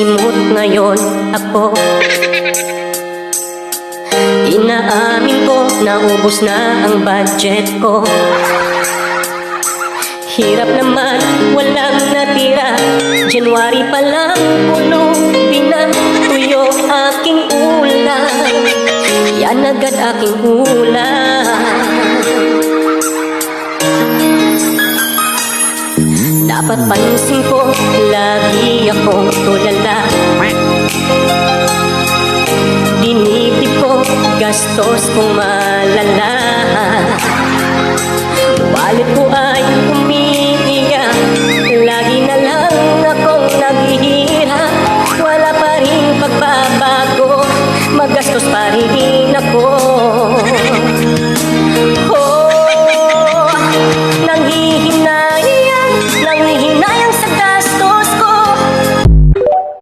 simot ngayon ako. Inaamin ko, naubos na ang budget ko. Hirap naman, walang natira. January pa lang, puno, pinatuyo aking ulam. Yan agad aking ulam. Dapat pansin ko, lagi akong tulala. Dinibdib ko, gastos kong malala. Wallet ko ay